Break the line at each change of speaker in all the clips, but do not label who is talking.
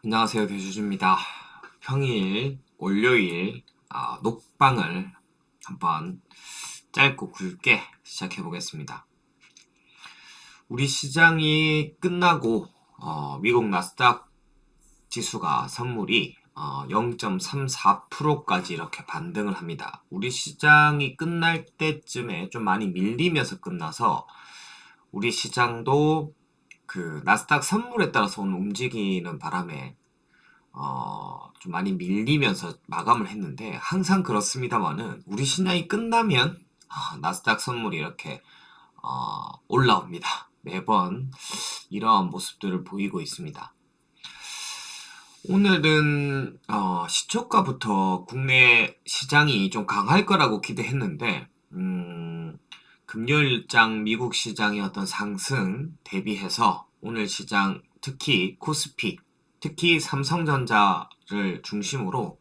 안녕하세요, 배주주입니다. 평일, 월요일 녹방을 한번 짧고 굵게 시작해 보겠습니다. 우리 시장이 끝나고 미국 나스닥 지수가 선물이 0.34%까지 이렇게 반등을 합니다. 우리 시장이 끝날 때쯤에 좀 많이 밀리면서 끝나서 우리 시장도 그 나스닥 선물에 따라서 오늘 움직이는 바람에 좀 많이 밀리면서 마감을 했는데 항상 그렇습니다만은 우리 시장이 끝나면 나스닥 선물이 이렇게 올라옵니다. 매번 이러한 모습들을 보이고 있습니다. 오늘은 시초가부터 국내 시장이 좀 강할 거라고 기대했는데 금요일장 미국 시장의 어떤 상승 대비해서 오늘 시장 특히 코스피 특히 삼성전자를 중심으로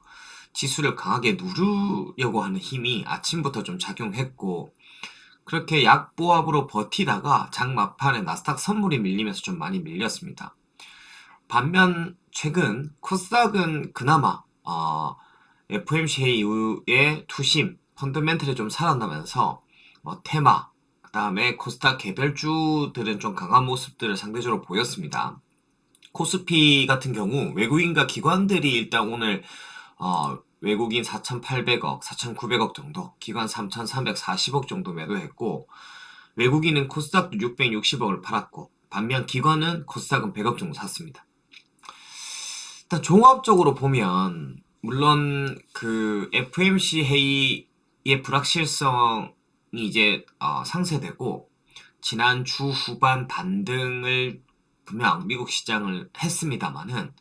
지수를 강하게 누르려고 하는 힘이 아침부터 좀 작용했고 그렇게 약보합으로 버티다가 장 막판에 나스닥 선물이 밀리면서 좀 많이 밀렸습니다. 반면 최근 코스닥은 그나마 FMC 이후에 투심, 펀더멘털이 좀 살아나면서 테마, 그 다음에 코스닥 개별주들은 좀 강한 모습들을 상대적으로 보였습니다. 코스피 같은 경우 외국인과 기관들이 일단 오늘 외국인 4,800억, 4,900억 정도, 기관 3,340억 정도 매도했고 외국인은 코스닥도 660억을 팔았고 반면 기관은 코스닥은 100억 정도 샀습니다. 일단 종합적으로 보면 물론 그 FMC 회의의 불확실성이 이제 상쇄되고 지난 주 후반 반등을 분명 미국 시장을 했습니다만은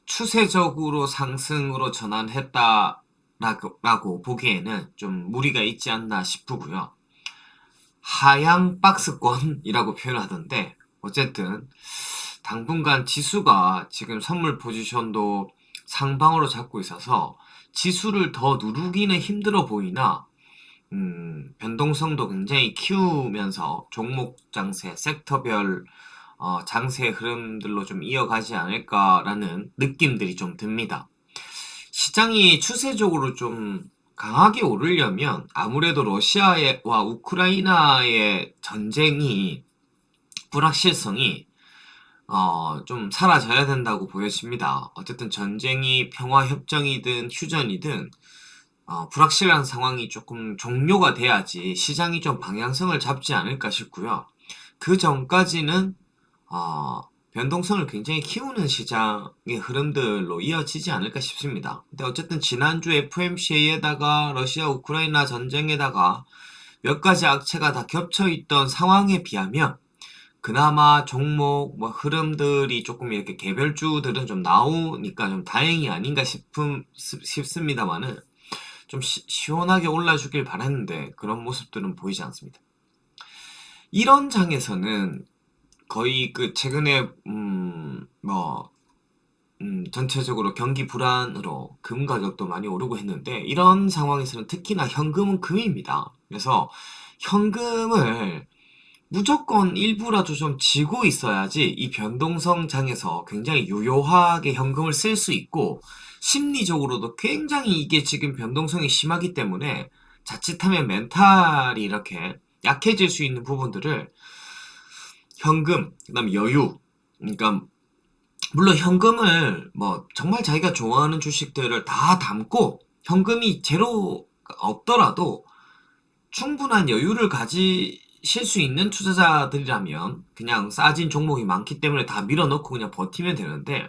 추세적으로 상승으로 전환했다라고 보기에는 좀 무리가 있지 않나 싶고요. 하향 박스권이라고 표현을 하던데 어쨌든 당분간 지수가 지금 선물 포지션도 상방으로 잡고 있어서 지수를 더 누르기는 힘들어 보이나 변동성도 굉장히 키우면서 종목 장세, 섹터별 장세 흐름들로 좀 이어가지 않을까라는 느낌들이 좀 듭니다. 시장이 추세적으로 좀 강하게 오르려면 아무래도 러시아와 우크라이나의 전쟁이 불확실성이 좀 사라져야 된다고 보여집니다. 어쨌든 전쟁이 평화협정이든 휴전이든 불확실한 상황이 조금 종료가 돼야지 시장이 좀 방향성을 잡지 않을까 싶고요. 그 전까지는 변동성을 굉장히 키우는 시장의 흐름들로 이어지지 않을까 싶습니다. 근데 어쨌든 지난주 FMC에다가 러시아 우크라이나 전쟁에다가 몇 가지 악재가 다 겹쳐있던 상황에 비하면 그나마 종목 흐름들이 조금 이렇게 개별주들은 좀 나오니까 좀 다행이 아닌가 싶습니다만은 좀 시원하게 올라주길 바랬는데 그런 모습들은 보이지 않습니다. 이런 장에서는 거의 그 최근에 전체적으로 경기 불안으로 금 가격도 많이 오르고 했는데 이런 상황에서는 특히나 현금은 금입니다. 그래서 현금을 무조건 일부라도 좀 쥐고 있어야지 이 변동성 장에서 굉장히 유효하게 현금을 쓸 수 있고 심리적으로도 굉장히 이게 지금 변동성이 심하기 때문에 자칫하면 멘탈이 이렇게 약해질 수 있는 부분들을 현금, 그 다음에 여유, 그러니까 물론 현금을 정말 자기가 좋아하는 주식들을 다 담고 현금이 제로 없더라도 충분한 여유를 가지실 수 있는 투자자들이라면 그냥 싸진 종목이 많기 때문에 다 밀어넣고 그냥 버티면 되는데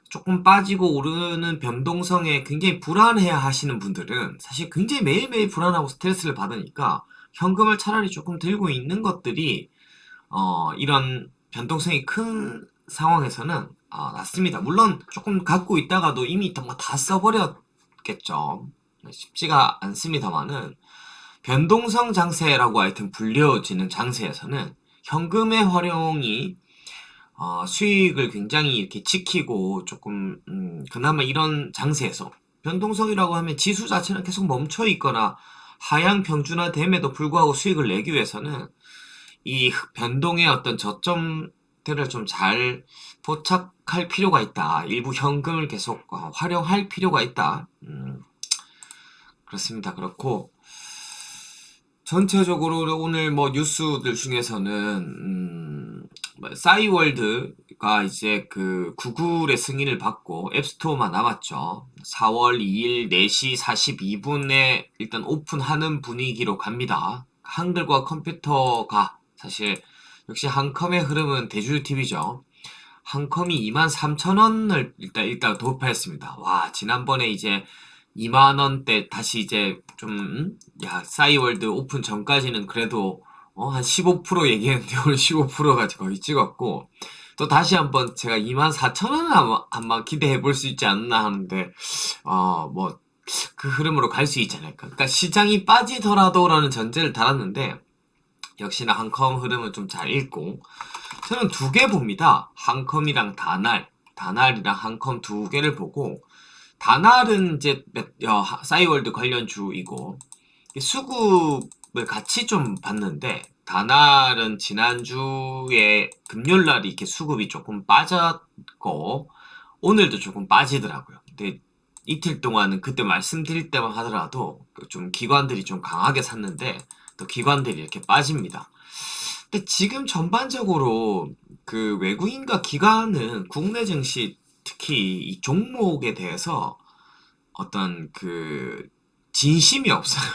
조금 빠지고 오르는 변동성에 굉장히 불안해야 하시는 분들은 사실 굉장히 매일매일 불안하고 스트레스를 받으니까 현금을 차라리 조금 들고 있는 것들이 이런 변동성이 큰 상황에서는 낫습니다. 물론 조금 갖고 있다가도 이미 다 써버렸겠죠. 쉽지가 않습니다만은 변동성 장세라고 하여튼 불려지는 장세에서는 현금의 활용이 수익을 굉장히 이렇게 지키고 조금 그나마 이런 장세에서 변동성이라고 하면 지수 자체는 계속 멈춰 있거나 하향 평준화됨에도 불구하고 수익을 내기 위해서는 이 변동의 어떤 저점 형태를 좀 잘 포착할 필요가 있다. 일부 현금을 계속 활용할 필요가 있다. 그렇습니다. 그렇고 전체적으로 오늘 뭐 뉴스들 중에서는 싸이월드가 이제 그 구글의 승인을 받고 앱스토어만 남았죠. 4월 2일 4시 42분에 일단 오픈하는 분위기로 갑니다. 한글과 컴퓨터가 사실 역시 한컴의 흐름은 대주TV죠. 한컴이 23,000원을 일단 돌파했습니다. 와, 지난번에 이제 2만원대 다시 이제 좀, 싸이월드 오픈 전까지는 그래도, 한 15% 얘기했는데 오늘 15%가 거의 찍었고, 또 다시 한번 제가 24,000원을 아마 기대해 볼 수 있지 않나 하는데, 뭐, 그 흐름으로 갈 수 있지 않을까. 그러니까 시장이 빠지더라도라는 전제를 달았는데, 역시나 한컴 흐름은 좀 잘 읽고, 저는 두 개 봅니다. 한컴이랑 다날이랑 한컴 두 개를 보고, 다날은 이제 싸이월드 관련주이고 수급을 같이 좀 봤는데 다날은 지난주에 금요일날이 이렇게 수급이 조금 빠졌고 오늘도 조금 빠지더라고요. 근데 이틀 동안은 그때 말씀드릴 때만 하더라도 좀 기관들이 좀 강하게 샀는데 또 기관들이 이렇게 빠집니다. 근데 지금 전반적으로 그 외국인과 기관은 국내 증시 특히 이 종목에 대해서 어떤 그 진심이 없어요.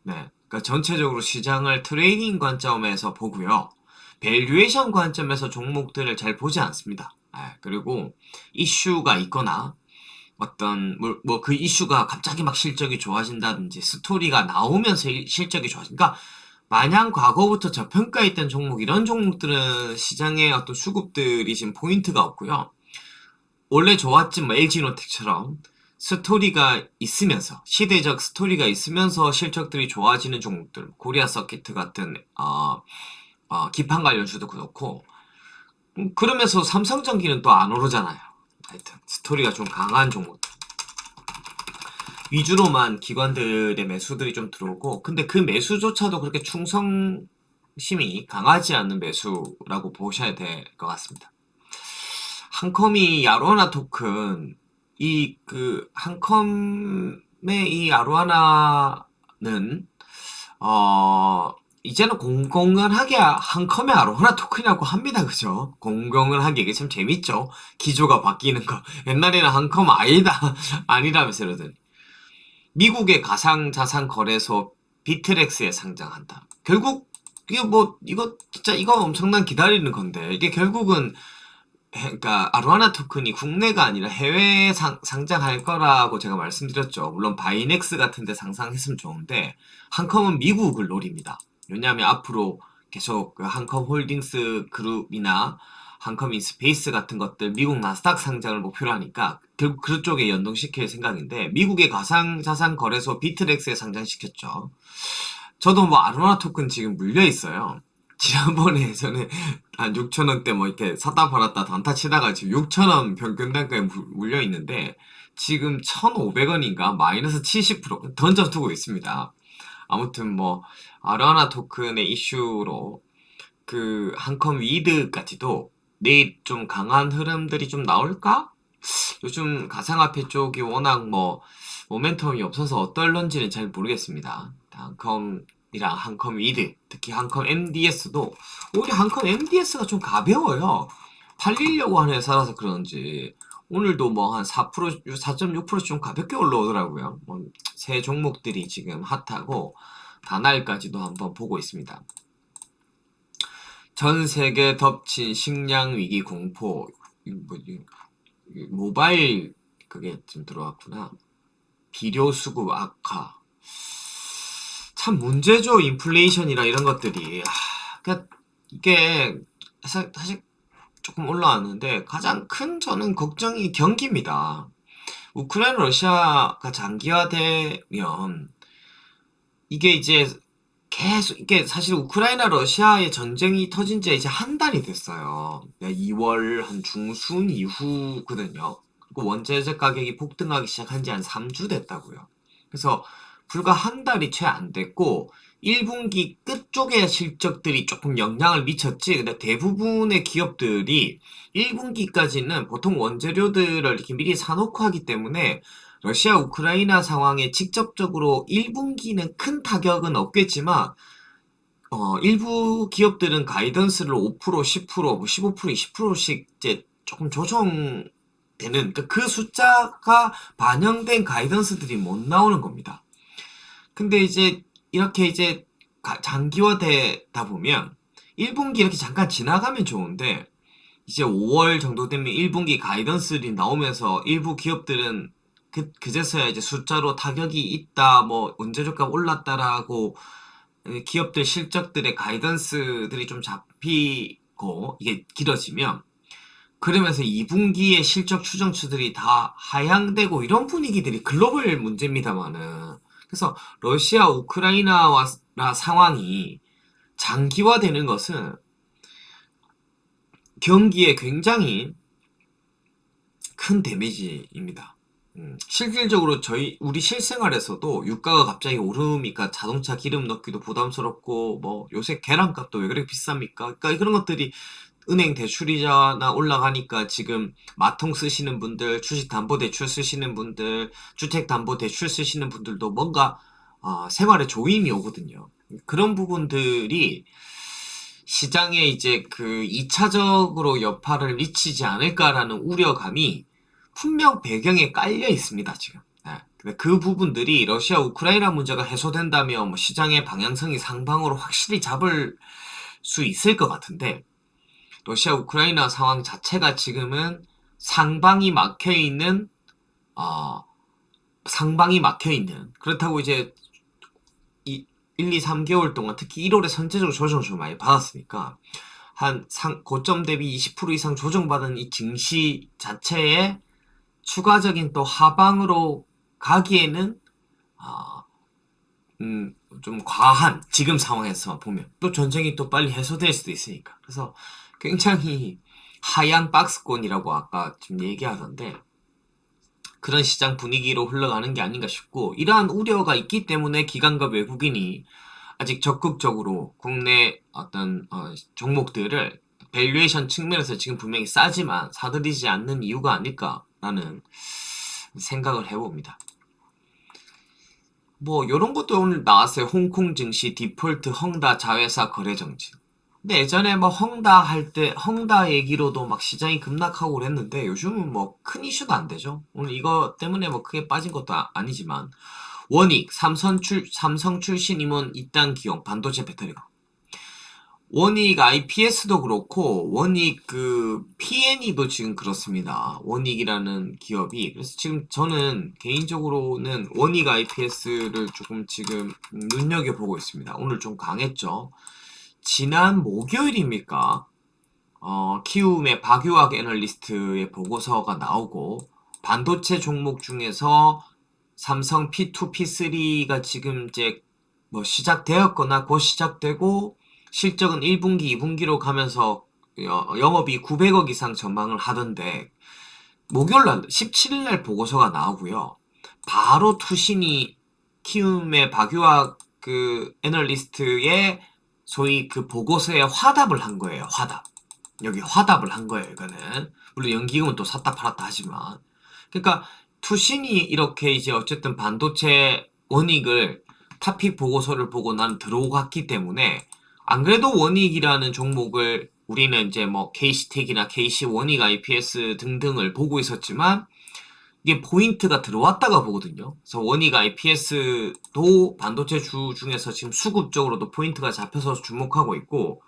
네. 그러니까 전체적으로 시장을 트레이딩 관점에서 보고요. 밸류에이션 관점에서 종목들을 잘 보지 않습니다. 그리고 이슈가 있거나 어떤 뭐 그 이슈가 갑자기 막 실적이 좋아진다든지 스토리가 나오면서 실적이 좋아진다. 그러니까 마냥 과거부터 저평가했던 종목 이런 종목들은 시장의 어떤 수급들이 지금 포인트가 없고요. 원래 좋았지 뭐 LG노텍처럼 스토리가 있으면서 시대적 스토리가 있으면서 실적들이 좋아지는 종목들 코리아 서킷 같은 기판 관련주도 그렇고 그러면서 삼성전기는 또 안 오르잖아요. 하여튼 스토리가 좀 강한 종목들 위주로만 기관들의 매수들이 좀 들어오고 근데 그 매수조차도 그렇게 충성심이 강하지 않는 매수라고 보셔야 될 것 같습니다. 한컴이 아로하나 토큰 한컴의 이 아로하나는 이제는 공공연하게 한컴의 아로하나 토큰이라고 합니다. 그죠? 공공연하게 이게 참 재밌죠. 기조가 바뀌는 거. 옛날에는 한컴 아니다 아니라면서 이러더니 미국의 가상자산 거래소 비트렉스에 상장한다. 결국 이거 진짜 이거 엄청난 기다리는 건데 이게 결국은 그러니까 아로하나 토큰이 국내가 아니라 해외에 상장할 거라고 제가 말씀드렸죠. 물론 바이넥스 같은 데 상장했으면 좋은데 한컴은 미국을 노립니다. 왜냐하면 앞으로 계속 그 한컴 홀딩스 그룹이나 한컴 인스페이스 같은 것들 미국 나스닥 상장을 목표로 하니까 결국 그쪽에 연동시킬 생각인데 미국의 가상자산 거래소 비트렉스에 상장시켰죠. 저도 뭐 아로하나 토큰 지금 물려 있어요. 지난번에 저는 한 6,000원대 뭐 이렇게 샀다 팔았다 단타 치다가 지금 6,000원 평균 단가에 물려 있는데 지금 1,500원인가 마이너스 70% 던져두고 있습니다. 아무튼 뭐 아로하나 토큰의 이슈로 그 한컴 위드까지도 내일 좀 강한 흐름들이 좀 나올까? 요즘 가상화폐 쪽이 워낙 뭐 모멘텀이 없어서 어떨런지는 잘 모르겠습니다. 한컴이랑 한컴 위드, 특히 한컴 MDS도 오히려 한컴 MDS가 좀 가벼워요. 팔리려고 하는 회사라서 그런지 오늘도 뭐 한 4%, 4.6%좀 좀 가볍게 올라오더라고요. 새 종목들이 지금 핫하고 다날까지도 한번 보고 있습니다. 전 세계 덮친 식량 위기 공포. 모바일 그게 좀 들어왔구나. 비료 수급 악화. 참 문제죠. 인플레이션이라 이런 것들이. 그러니까 이게 사실 조금 올라왔는데 가장 큰 저는 걱정이 경기입니다. 우크라이나 러시아가 장기화되면 이게 이제 계속 이게 사실 우크라이나 러시아의 전쟁이 터진 지 이제 한 달이 됐어요. 2월 한 중순 이후거든요. 그리고 원자재 가격이 폭등하기 시작한 지 한 3주 됐다고요. 그래서 불과 한 달이 채 안 됐고 1분기 끝쪽의 실적들이 조금 영향을 미쳤지. 근데 대부분의 기업들이 1분기까지는 보통 원재료들을 이렇게 미리 사놓고 하기 때문에 러시아 우크라이나 상황에 직접적으로 1분기는 큰 타격은 없겠지만 일부 기업들은 가이던스를 5%, 10%, 뭐 15%, 20%씩 이제 조금 조정되는, 그러니까 그 숫자가 반영된 가이던스들이 못 나오는 겁니다. 근데 이제 이렇게 이제 장기화되다 보면 1분기 이렇게 잠깐 지나가면 좋은데 이제 5월 정도 되면 1분기 가이던스들이 나오면서 일부 기업들은 그제서야 이제 숫자로 타격이 있다, 뭐 원재료값 올랐다라고 기업들 실적들의 가이던스들이 좀 잡히고 이게 길어지면 그러면서 2분기의 실적 추정치들이 다 하향되고 이런 분위기들이 글로벌 문제입니다만은 그래서 러시아 우크라이나와 상황이 장기화되는 것은 경기에 굉장히 큰 데미지입니다. 실질적으로 우리 실생활에서도 유가가 갑자기 오르니까 자동차 기름 넣기도 부담스럽고, 뭐, 요새 계란값도 왜 그렇게 비쌉니까? 그러니까 그런 것들이 은행 대출이자나 올라가니까 지금 마통 쓰시는 분들, 주식담보대출 쓰시는 분들, 주택담보대출 쓰시는 분들도 뭔가, 생활에 조임이 오거든요. 그런 부분들이 시장에 이제 그 2차적으로 여파를 미치지 않을까라는 우려감이 분명 배경에 깔려 있습니다, 지금. 네. 근데 그 부분들이 러시아 우크라이나 문제가 해소된다면 뭐 시장의 방향성이 상방으로 확실히 잡을 수 있을 것 같은데 러시아 우크라이나 상황 자체가 지금은 상방이 막혀 있는 상방이 막혀 있는 그렇다고 이제 1, 2, 3개월 동안 특히 1월에 선제적으로 조정을 좀 많이 받았으니까 고점 대비 20% 이상 조정받은 이 증시 자체에 추가적인 또 하방으로 가기에는 좀 과한 지금 상황에서 보면 또 전쟁이 또 빨리 해소될 수도 있으니까 그래서 굉장히 하향 박스권이라고 아까 지금 얘기하던데 그런 시장 분위기로 흘러가는 게 아닌가 싶고 이러한 우려가 있기 때문에 기관과 외국인이 아직 적극적으로 국내 어떤 종목들을 밸류에이션 측면에서 지금 분명히 싸지만 사들이지 않는 이유가 아닐까라는 생각을 해봅니다. 뭐 요런 것도 오늘 나왔어요. 홍콩 증시 디폴트 헝다 자회사 거래 정지. 근데 예전에 뭐 헝다 얘기로도 막 시장이 급락하고 그랬는데 요즘은 뭐 큰 이슈도 안 되죠. 오늘 이거 때문에 뭐 크게 빠진 것도 아니지만 원익 삼성 출신 임원 입당 기용 반도체 배터리가 원익 IPS도 그렇고 원익 그 PNE도 지금 그렇습니다. 원익이라는 기업이 그래서 지금 저는 개인적으로는 원익 IPS를 조금 지금 눈여겨보고 있습니다. 오늘 좀 강했죠. 지난 목요일입니까? 키움의 박유학 애널리스트의 보고서가 나오고 반도체 종목 중에서 삼성 P2, P3가 지금 이제 뭐 시작되었거나 곧 시작되고 실적은 1분기, 2분기로 가면서 영업이 900억 이상 전망을 하던데 목요일날 17일날 보고서가 나오고요. 바로 투신이 키움의 박유학 그 애널리스트의 소위 그 보고서에 화답을 한 거예요. 화답. 여기 화답을 한 거예요. 이거는 물론 연기금은 또 샀다 팔았다 하지만 그러니까 투신이 이렇게 이제 어쨌든 반도체 원익을 타픽 보고서를 보고 난 들어갔기 때문에 안 그래도 원익이라는 종목을 우리는 이제 뭐 KC텍이나 KC 원익 IPS 등등을 보고 있었지만 이게 포인트가 들어왔다가 보거든요. 그래서 원익 IPS도 반도체 주 중에서 지금 수급적으로도 포인트가 잡혀서 주목하고 있고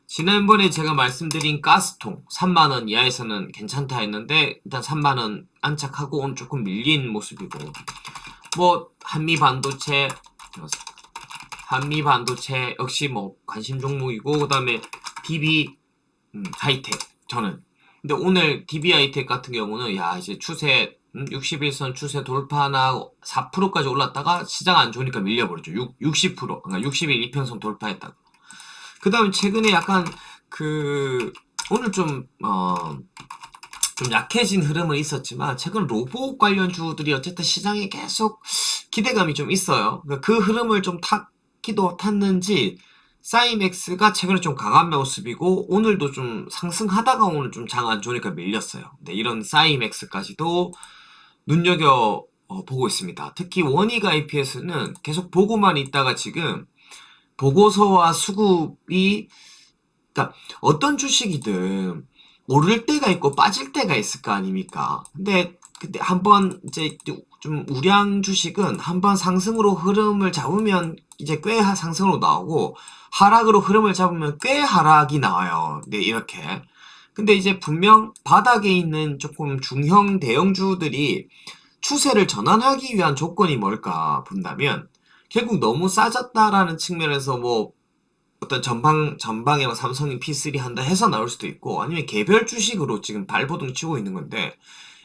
지난번에 제가 말씀드린 가스통 3만원 이하에서는 괜찮다 했는데 일단 3만원 안착하고 오늘 조금 밀린 모습이고 뭐 한미반도체 역시 뭐 관심 종목이고 그 다음에 DB 하이텍 저는 근데 오늘 DB 하이텍 같은 경우는 야 이제 추세 61선 추세 돌파나 4%까지 올랐다가 시장 안 좋으니까 밀려버렸죠. 60% 그러니까 60일 이평선 돌파했다가 그 다음에 최근에 약간 오늘 좀 약해진 흐름은 있었지만 최근 로봇 관련 주들이 어쨌든 시장에 계속 기대감이 좀 있어요. 그 흐름을 좀 탔기도 탔는지 사이맥스가 최근에 좀 강한 모습이고 오늘도 좀 상승하다가 오늘 좀 장 안 좋으니까 밀렸어요. 네, 이런 사이맥스까지도 눈여겨 보고 있습니다. 특히 원익 IPS는 계속 보고만 있다가 지금 보고서와 수급이 그러니까 어떤 주식이든 오를 때가 있고 빠질 때가 있을 거 아닙니까? 근데 한번 이제 좀 우량 주식은 한번 상승으로 흐름을 잡으면 이제 꽤 상승으로 나오고 하락으로 흐름을 잡으면 꽤 하락이 나와요. 네, 이렇게. 근데 이제 분명 바닥에 있는 조금 중형 대형주들이 추세를 전환하기 위한 조건이 뭘까 본다면 결국 너무 싸졌다라는 측면에서 뭐 어떤 전방에 뭐 삼성이 P3 한다 해서 나올 수도 있고 아니면 개별 주식으로 지금 발버둥 치고 있는 건데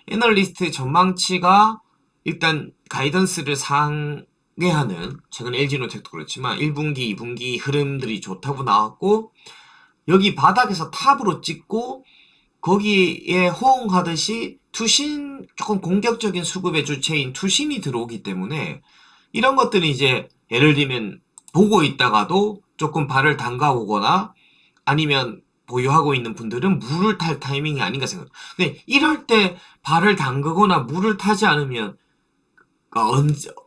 애널리스트 전망치가 일단 가이던스를 상회하는 최근 LG노텍도 그렇지만 1분기, 2분기 흐름들이 좋다고 나왔고 여기 바닥에서 탑으로 찍고 거기에 호응하듯이 투신 조금 공격적인 수급의 주체인 투신이 들어오기 때문에 이런 것들은 이제 예를 들면 보고 있다가도 조금 발을 담가오거나 아니면 보유하고 있는 분들은 물을 탈 타이밍이 아닌가 생각. 근데 이럴 때 발을 담그거나 물을 타지 않으면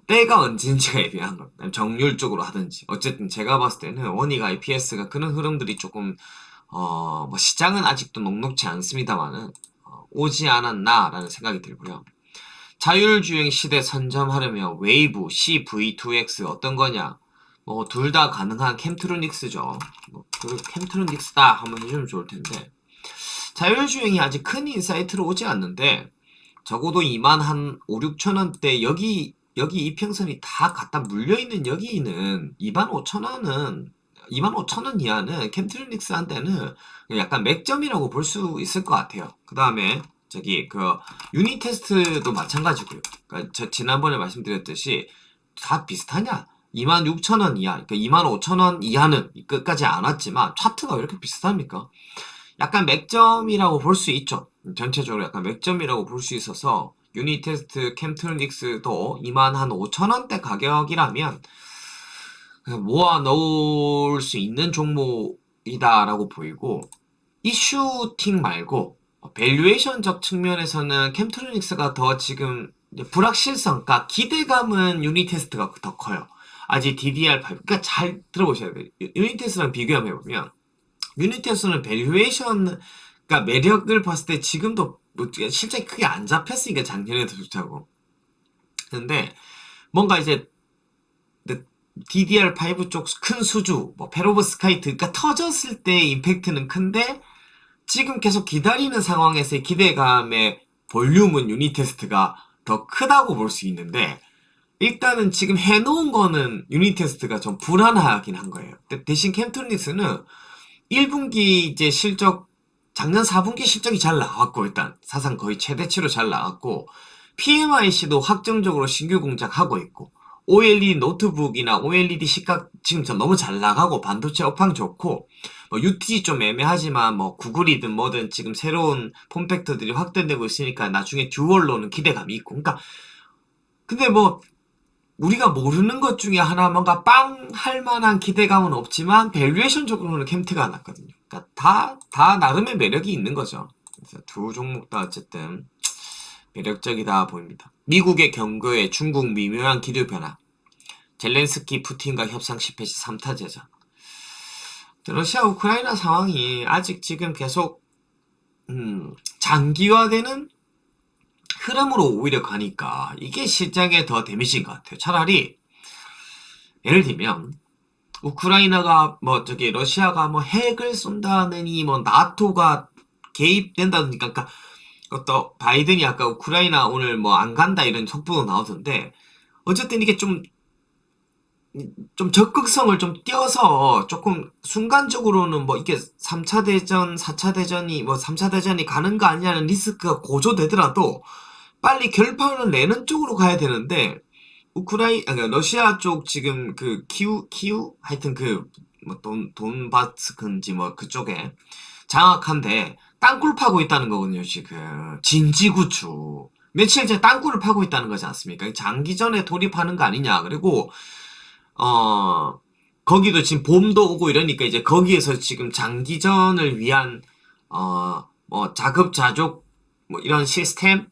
때가 언제인지가 애매한 겁니다. 정률 쪽으로 하든지. 어쨌든 제가 봤을 때는 원익 IPS가 그런 흐름들이 조금 뭐 시장은 아직도 녹록지 않습니다만은 오지 않았나라는 생각이 들고요. 자율주행 시대 선점하려면 웨이브, CV2X 어떤 거냐? 뭐 둘 다 가능한 캠트로닉스죠. 그 캠트로닉스다 한번 해주면 좋을 텐데 자율주행이 아직 큰 인사이트로 오지 않는데 적어도 2만 한 5, 6천 원대 여기 이평선이 다 갖다 물려있는 여기는 2만 5천 원은 2만 5천 원 이하는 캠트로닉스한테는 약간 맥점이라고 볼 수 있을 것 같아요. 그 다음에 저기 그 유닛 테스트도 마찬가지고요. 그러니까 저 지난번에 말씀드렸듯이 다 비슷하냐? 2만 6천 원 이하, 그러니까 2만 5천 원 이하는 끝까지 안 왔지만 차트가 왜 이렇게 비슷합니까? 약간 맥점이라고 볼 수 있죠. 전체적으로 약간 맥점이라고 볼 수 있어서 유닛 테스트 캠트로닉스도 2만 한 5천 원대 가격이라면 모아 넣을 수 있는 종목이다라고 보이고 이슈팅 말고 밸류에이션적 측면에서는 캠트로닉스가 더 지금 불확실성, 그러니까 기대감은 유닛 테스트가 더 커요. 아직 DDR5, 그러니까 잘 들어보셔야 돼요. 유닛 테스트랑 비교하면 해보면 유닛 테스트는 밸류에이션, 그러니까 매력을 봤을 때 지금도 뭐 실제 크게 안 잡혔으니까 작년에도 좋다고. 근데 뭔가 이제 DDR5 쪽 큰 수주, 뭐 페로브스카이트가 터졌을 때 임팩트는 큰데 지금 계속 기다리는 상황에서의 기대감의 볼륨은 유닛 테스트가 더 크다고 볼 수 있는데 일단은 지금 해놓은 거는 유닛 테스트가 좀 불안하긴 한 거예요. 대신 캠트로닉스는 1분기 이제 실적 작년 4분기 실적이 잘 나왔고 일단 사상 거의 최대치로 잘 나왔고 PMIC도 확정적으로 신규 공작하고 있고 OLED 노트북이나 OLED 시각 지금 너무 잘 나가고 반도체 업황 좋고 뭐 UTG 좀 애매하지만 뭐 구글이든 뭐든 지금 새로운 폼팩터들이 확대되고 있으니까 나중에 듀얼로는 기대감이 있고 그러니까 근데 뭐 우리가 모르는 것 중에 하나 뭔가 빵 할 만한 기대감은 없지만 밸류에이션적으로는 캠트가 났거든요. 그러니까 다 나름의 매력이 있는 거죠. 그래서 두 종목 다 어쨌든 매력적이다 보입니다. 미국의 경고에 중국 미묘한 기류 변화. 젤렌스키 푸틴과 협상 실패 시 3타 제전. 러시아 우크라이나 상황이 아직 지금 계속 장기화되는 흐름으로 오히려 가니까 이게 시장에 더 데미지인 것 같아요. 차라리 예를 들면 우크라이나가 뭐 저기 러시아가 뭐 핵을 쏜다느니 뭐 나토가 개입된다든지 그러니까 또 바이든이 아까 우크라이나 오늘 뭐 안 간다 이런 속보도 나오던데 어쨌든 이게 좀 적극성을 좀 띄어서 조금 순간적으로는 뭐 이게 3차 대전, 4차 대전이 뭐 3차 대전이 가는 거 아니냐는 리스크가 고조되더라도 빨리 결판을 내는 쪽으로 가야 되는데 그러니까 러시아 쪽 지금 그 키우 하여튼 그 뭐 돈바스크인지 뭐 그쪽에 장악한데 땅굴 파고 있다는 거거든요 지금 진지구축 며칠째 땅굴을 파고 있다는 거지 않습니까? 장기전에 돌입하는 거 아니냐 그리고 거기도 지금 봄도 오고 이러니까 이제 거기에서 지금 장기전을 위한 뭐 자급자족 뭐 이런 시스템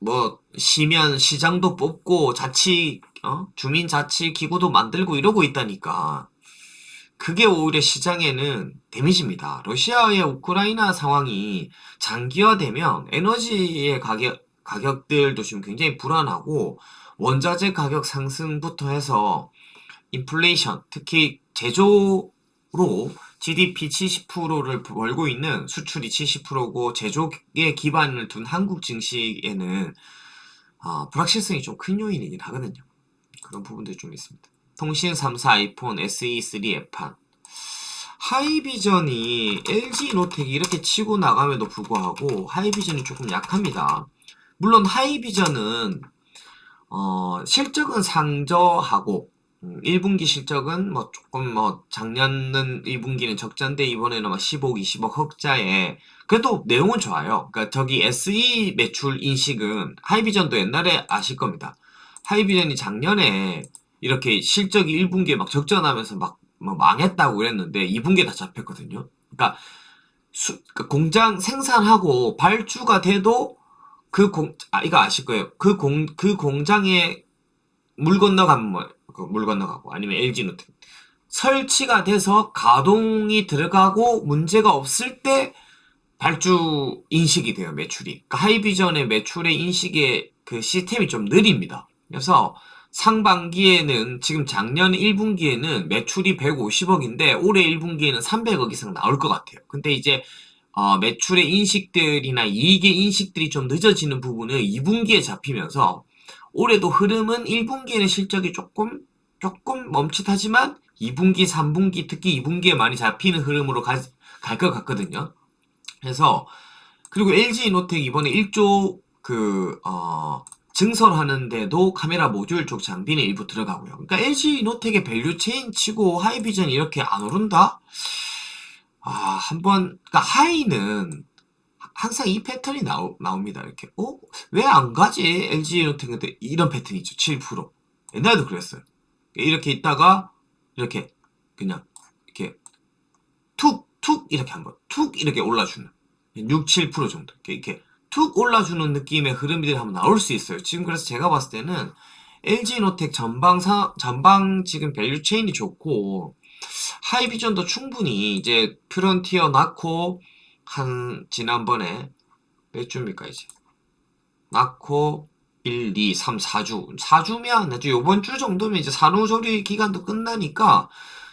뭐 시면 시장도 뽑고 주민자치기구도 만들고 이러고 있다니까. 그게 오히려 시장에는 데미지입니다. 러시아의 우크라이나 상황이 장기화되면 에너지의 가격들도 지금 굉장히 불안하고 원자재 가격 상승부터 해서 인플레이션, 특히 제조로 GDP 70%를 벌고 있는 수출이 70%고 제조에 기반을 둔 한국 증시에는 불확실성이 좀 큰 요인이긴 하거든요. 그런 부분들이 좀 있습니다. 통신 3사 아이폰 SE3 에판 하이비전이 LG이노텍이 이렇게 치고 나감에도 불구하고 하이비전이 조금 약합니다. 물론 하이비전은 실적은 상저하고 1분기 실적은 뭐 조금 작년은 1분기는 적자인데 이번에는 막 15억, 20억 흑자에 그래도 내용은 좋아요. 그러니까 저기 SE 매출 인식은 하이비전도 옛날에 아실 겁니다. 하이비전이 작년에 이렇게 실적이 1분기에 막 적자나면서 막 망했다고 그랬는데 2분기에 다 잡혔거든요. 그러니까 공장 생산하고 발주가 돼도 이거 아실 거예요. 그 공장에 물 건너가면 물 건너가고 아니면 LG노텍 설치가 돼서 가동이 들어가고 문제가 없을 때 발주 인식이 돼요, 매출이. 그러니까 하이비전의 매출의 인식의 그 시스템이 좀 느립니다. 그래서 상반기에는 지금 작년 1분기에는 매출이 150억인데 올해 1분기에는 300억 이상 나올 것 같아요. 근데 이제 매출의 인식들이나 이익의 인식들이 좀 늦어지는 부분은 2분기에 잡히면서 올해도 흐름은 1분기에는 실적이 조금 멈칫하지만 2분기, 3분기, 특히 2분기에 많이 잡히는 흐름으로 갈 것 같거든요. 그래서 그리고 LG이노텍 이번에 1조 증설하는데도 카메라 모듈 쪽 장비는 일부 들어가고요. 그러니까 LG이노텍의 밸류체인 치고 하이비전이 이렇게 안 오른다? 그러니까 하이는 항상 이 패턴이 나옵니다. 이렇게, 왜 안 가지? LG이노텍인데 이런 패턴이 있죠. 7%. 옛날에도 그랬어요. 이렇게 있다가, 이렇게, 그냥, 이렇게, 툭, 이렇게 한번, 툭, 이렇게 올라주는. 6, 7% 정도. 이렇게, 툭 올라주는 느낌의 흐름들이 한번 나올 수 있어요. 지금 그래서 제가 봤을 때는, LG이노텍 전방 지금 밸류체인이 좋고, 하이비전도 충분히 이제 프론티어 낳고 지난번에 몇 주입니까 이제 낳고 1, 2, 3, 4주 4주면 아주 요번 주 정도면 이제 산후조리 기간도 끝나니까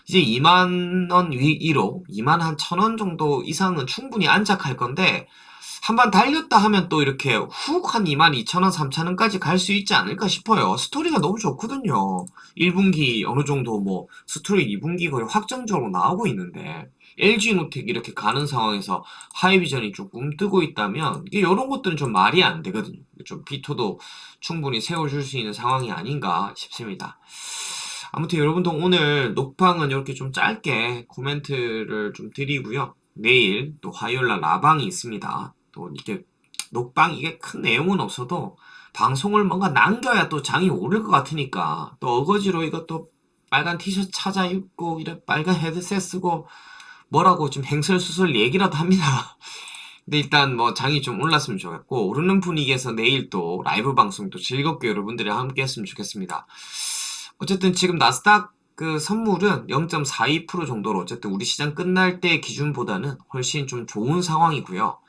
이제 2만원 위로 2만 한 1,000원 정도 이상은 충분히 안착할 건데 한번 달렸다 하면 또 이렇게 훅 한 22,000원, 3,000원까지 갈 수 있지 않을까 싶어요. 스토리가 너무 좋거든요. 1분기 어느 정도 스토리 2분기 거의 확정적으로 나오고 있는데 LG노텍 이렇게 가는 상황에서 하이비전이 조금 뜨고 있다면 이런 것들은 좀 말이 안 되거든요. 좀 비토도 충분히 세워줄 수 있는 상황이 아닌가 싶습니다. 아무튼 여러분도 오늘 녹방은 이렇게 좀 짧게 코멘트를 좀 드리고요. 내일 또 화요일날 라방이 있습니다. 또 이게 녹방 이게 큰 내용은 없어도 방송을 뭔가 남겨야 또 장이 오를 것 같으니까 또 어거지로 이것도 빨간 티셔츠 찾아 입고 이래 빨간 헤드셋 쓰고 뭐라고 좀 행설수설 얘기라도 합니다. 근데 일단 장이 좀 올랐으면 좋겠고 오르는 분위기에서 내일 또 라이브 방송도 즐겁게 여러분들이랑 함께 했으면 좋겠습니다. 어쨌든 지금 나스닥 그 선물은 0.42% 정도로 어쨌든 우리 시장 끝날 때 기준보다는 훨씬 좀 좋은 상황이고요.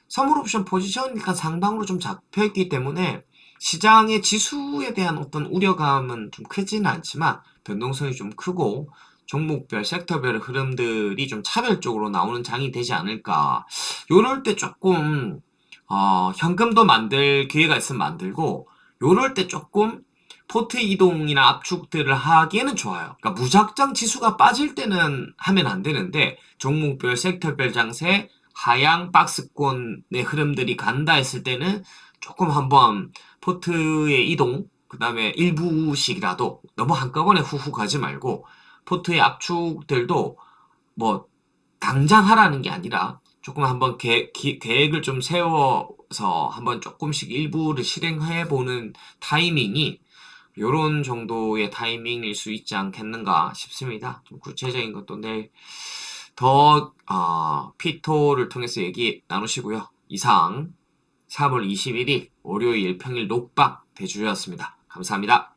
선물 옵션 포지션 일단 상방으로 좀 잡혀있기 때문에 시장의 지수에 대한 어떤 우려감은 좀 크지는 않지만 변동성이 좀 크고 종목별, 섹터별 흐름들이 좀 차별적으로 나오는 장이 되지 않을까. 요럴 때 조금 현금도 만들 기회가 있으면 만들고 요럴 때 조금 포트 이동이나 압축들을 하기에는 좋아요. 그러니까 무작정 지수가 빠질 때는 하면 안 되는데 종목별, 섹터별 장세, 하향 박스권의 흐름들이 간다 했을 때는 조금 한번 포트의 이동, 그 다음에 일부씩이라도 너무 한꺼번에 후후 가지 말고 포트의 압축들도 당장 하라는 게 아니라 조금 한번 계획을 좀 세워서 한번 조금씩 일부를 실행해 보는 타이밍이 요런 정도의 타이밍일 수 있지 않겠는가 싶습니다. 좀 구체적인 것도 내일 더 피토를 통해서 얘기 나누시고요. 이상 3월 21일 월요일 평일 녹박 대주였습니다. 감사합니다.